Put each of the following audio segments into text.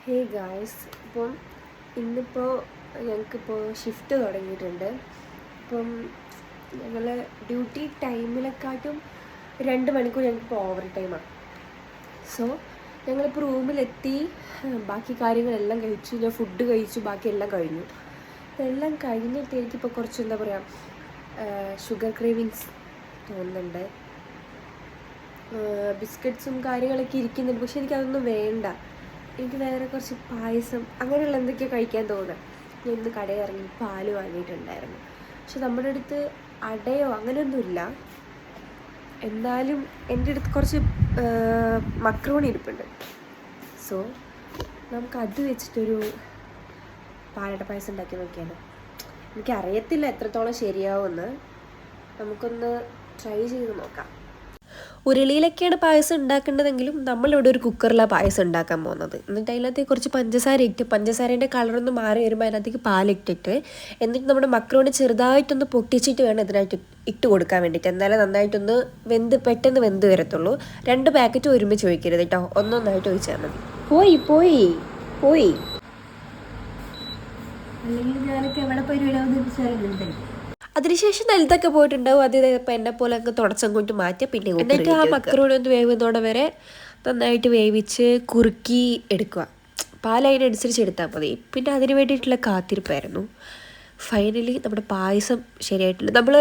Hey guys, ഇപ്പം ഇന്നിപ്പോൾ ഞങ്ങൾക്കിപ്പോൾ ഷിഫ്റ്റ് തുടങ്ങിയിട്ടുണ്ട്. ഇപ്പം ഞങ്ങൾ ഡ്യൂട്ടി ടൈമിലെക്കാട്ടും 2 മണിക്കൂർ ഞങ്ങൾക്കിപ്പോൾ ഓവർ ടൈമാണ്. സോ ഞങ്ങളിപ്പോൾ റൂമിലെത്തി, ബാക്കി കാര്യങ്ങളെല്ലാം കഴിച്ചു. ഞാൻ ഫുഡ് കഴിച്ചു, ബാക്കി എല്ലാം കഴിഞ്ഞു. എല്ലാം കഴിഞ്ഞിട്ട് എനിക്കിപ്പോൾ കുറച്ച് എന്താ പറയുക, ഷുഗർ ക്രേവിങ്സ് തോന്നുന്നുണ്ട്. ബിസ്ക്കറ്റ്സും കാര്യങ്ങളൊക്കെ ഇരിക്കുന്നുണ്ട്, പക്ഷെ എനിക്കതൊന്നും വേണ്ട. എനിക്ക് വേറെ കുറച്ച് പായസം അങ്ങനെയുള്ള എന്തൊക്കെയോ കഴിക്കാൻ തോന്നുക. ഞാൻ ഇന്ന് കടയിൽ ഇറങ്ങി പാല് വാങ്ങിയിട്ടുണ്ടായിരുന്നു. പക്ഷെ നമ്മുടെ അടുത്ത് അടയോ അങ്ങനെയൊന്നുമില്ല. എന്നാലും എൻ്റെ അടുത്ത് കുറച്ച് മക്രോണി ഇരിപ്പുണ്ട്. സോ നമുക്കത് വെച്ചിട്ടൊരു പാലട പായസം ഉണ്ടാക്കി നോക്കിയാലോ. എനിക്കറിയത്തില്ല എത്രത്തോളം ശരിയാവുമെന്ന്. നമുക്കൊന്ന് ട്രൈ ചെയ്ത് നോക്കാം. ഉരുളിയിലൊക്കെയാണ് പായസം ഉണ്ടാക്കേണ്ടതെങ്കിലും നമ്മളിവിടെ ഒരു കുക്കറിലാണ് പായസം ഉണ്ടാക്കാൻ പോകുന്നത്. എന്നിട്ട് അതിനകത്തേക്ക് കുറച്ച് പഞ്ചസാര ഇട്ട്, പഞ്ചസാരേൻ്റെ കളറൊന്ന് മാറി വരുമ്പോൾ അതിനകത്തേക്ക് പാലിട്ടിട്ട്, എന്നിട്ട് നമ്മുടെ മക്രോണി ചെറുതായിട്ടൊന്ന് പൊട്ടിച്ചിട്ട് വേണം ഇതിനായിട്ട് ഇട്ട് കൊടുക്കാൻ വേണ്ടിയിട്ട്. എന്നാലേ നന്നായിട്ടൊന്ന് പെട്ടെന്ന് വെന്ത് വരത്തുള്ളൂ. 2 പാക്കറ്റ് ഒരുമിച്ച് ഒഴിക്കരുത് കേട്ടോ, ഒന്നൊന്നായിട്ട് ഒഴിച്ചാൽ മതി. പോയി അല്ലെങ്കിൽ ഞാനൊക്കെ എവിടെ പോയി വിടാമെന്ന്. അതിനുശേഷം നിലത്തൊക്കെ പോയിട്ടുണ്ടാവും. അത് ഇപ്പം എന്നെ പോലെ അങ്ങ് തുടച്ചങ്ങോട്ട് മാറ്റിയാൽ പിന്നെ എന്നിട്ട് ആ മക്രോണി ഒന്ന് വേവുന്നതോടെ വരെ നന്നായിട്ട് വേവിച്ച് കുറുക്കി എടുക്കുക. പാൽ അതിനനുസരിച്ച് എടുത്താൽ മതി. പിന്നെ അതിന് വേണ്ടിയിട്ടുള്ള കാത്തിരിപ്പായിരുന്നു. ഫൈനലി നമ്മുടെ പായസം ശരിയായിട്ടുണ്ട്. നമ്മൾ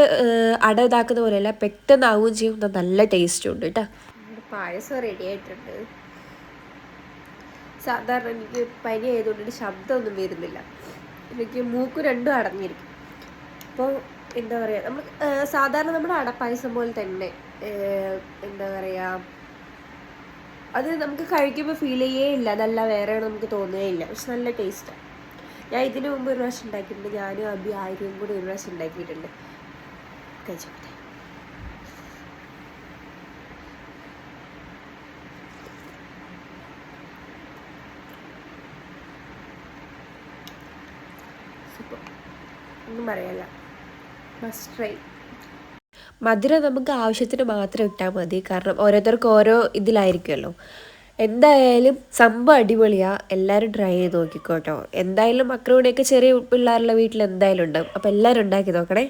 അട ഇതാക്കുന്ന പോലെയല്ല, പെട്ടെന്നാവുകയും ചെയ്യും, നല്ല ടേസ്റ്റും ഉണ്ട് കേട്ടോ. നമ്മുടെ പായസം റെഡി ആയിട്ടുണ്ട്. സാധാരണ എനിക്ക് പനി ആയതുകൊണ്ട് ശബ്ദമൊന്നും വരുന്നില്ല. എനിക്ക് മൂക്ക് രണ്ടും അടഞ്ഞിരിക്കും. അപ്പോൾ എന്താ പറയുക, നമ്മൾ സാധാരണ നമ്മുടെ അടപ്പായസം പോലെ തന്നെ എന്താ പറയുക, അത് നമുക്ക് കഴിക്കുമ്പോൾ ഫീൽ ചെയ്യേ ഇല്ല, അതല്ല വേറെ നമുക്ക് തോന്നുകയേ ഇല്ല. പക്ഷെ നല്ല ടേസ്റ്റാണ്. ഞാൻ ഇതിനു മുമ്പ് ഒരു പ്രാവശ്യം ഉണ്ടാക്കിയിട്ടുണ്ട്. ഞാനും അബി ആര്യയും കൂടി ഒരു പ്രാവശ്യം ഉണ്ടാക്കിയിട്ടുണ്ട്. കഴിച്ചോട്ടെ. സൂപ്പർ, ഒന്നും പറയല്ല, മസ്റ്റ് ട്രൈ. മധുരം നമുക്ക് ആവശ്യത്തിന് മാത്രം ഇട്ടാൽ മതി, കാരണം ഓരോരുത്തർക്ക് ഓരോ ഇതിലായിരിക്കുമല്ലോ. എന്തായാലും സംഭവം അടിപൊളിയാണ്. എല്ലാവരും ട്രൈ ചെയ്ത് നോക്കിക്കോട്ടോ. എന്തായാലും മക്രോണിയൊക്കെ ചെറിയ പിള്ളേരുടെ വീട്ടിൽ എന്തായാലും ഉണ്ടാവും. അപ്പോൾ എല്ലാവരും ഉണ്ടാക്കി നോക്കണേ.